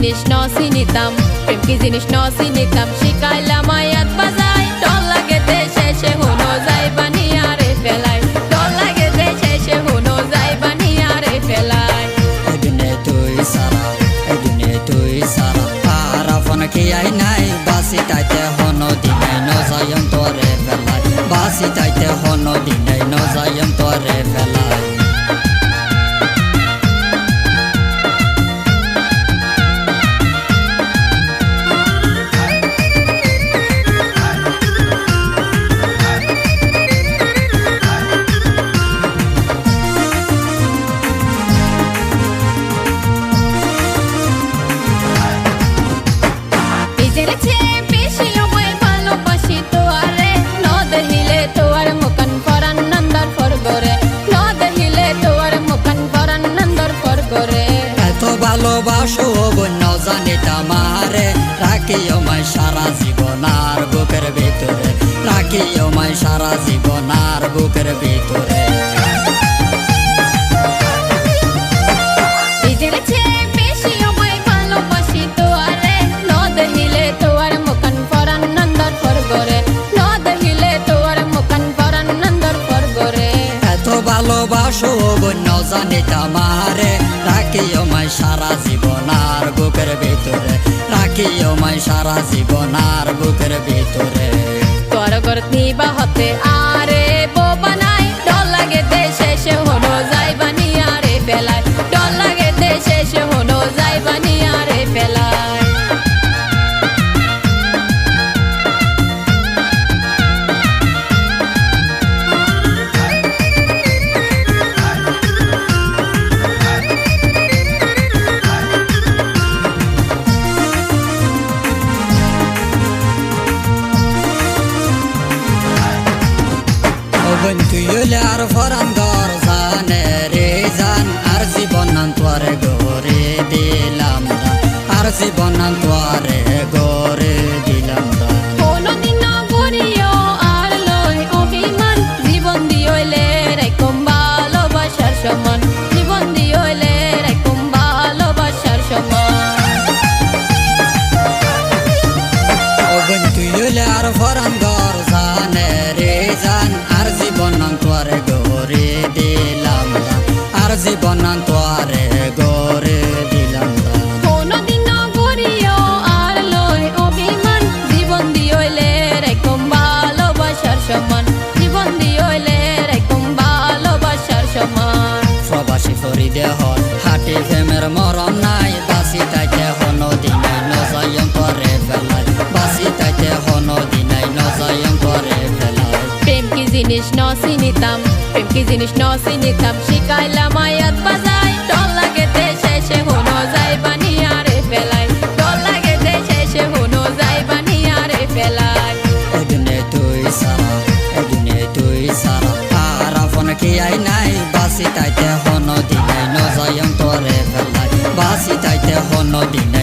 জিনিস ন চিনিতাম প্রেম কি জিনিস ন চিনিতাম শিখাইলাম আয়াত বাজাই ডর লাগে দে শেষে হনো যাই বানিয়ারে ফেলাই ডর লাগে দে শেষে হনো যাই বানিয়ারে ফেলাই এদিনে তুই সারা আর আপন কি আই নাই বাসি তাইতে হনো দিনে নজায়ম তোরে ফেলাই বাসি তাইতে হনো দিনে নজায়ম তোরে ফেলাই ভালোবাসো বন্য জানিতাম আরে রাখিও মাই সারা জীবন আর বুকের ভিতরে রাখিও মাই সারা জীবন আর বুকের ভিতরে ভালোবাসো বন্য জানিতাম আরে রাখিও মাই সারা জীবন আর বুকের ভিতরে রাখিও মাই সারা জীবন আর বুকের ভিতরে তোর করতি বা হতে আরে বোবানাই ডর লাগে দে শেষে হনো যাই বানিয়ারে ফেলাই ডর লাগে দে শেষে হনো যাই বানিয়ারে ফেলাই তুইলে আর ফরান ঘর জানে রে জান আর জীবন তোরে গরে দিলাম আর জীবন তোরে গরে দিলাম কোনদিন গরিও আর লই অভিমান জীবন দিইলে রাইকম ভালোবাসার সমান জীবন দিইলে রাইকম ভালোবাসার সমান তুইলে আর ফরান ঘর জানে রে জান আর জীবন তোরে গরে দিলাম আর জীবন তোরে গরে দিলাম কোনদিন গরিও আর লই অভিমান জীবন দিইলে রাইকম ভালোবাসার সমান জীবন দিইলে রাইকম ভালোবাসার সমান প্রবাসী ফরিদে হল হাটে ফেমের মরণ নাই বাসি তাইতে হনো দিনে নজায়ম করে ফেলাই বাসি তাইতে হনো দিনে নজায়ম করে ফেলাই প্রেম কি জিনিস ন চিনিতাম প্রেম কি জিনিস ন চিনিতাম শিখাইলাম আয়াত বাজাই ডর লাগে দে শেষে হনো যাই বানিয়ারে ফেলাই ডর লাগে দে শেষে হনো যাই বানিয়ারে ফেলাই এদিনে তুই সারা আর আপন কি আই নাই বাসি তাইতে হনো দিনে নজায়ম করে ফেলাই বাসি তাইতে হনো দিনে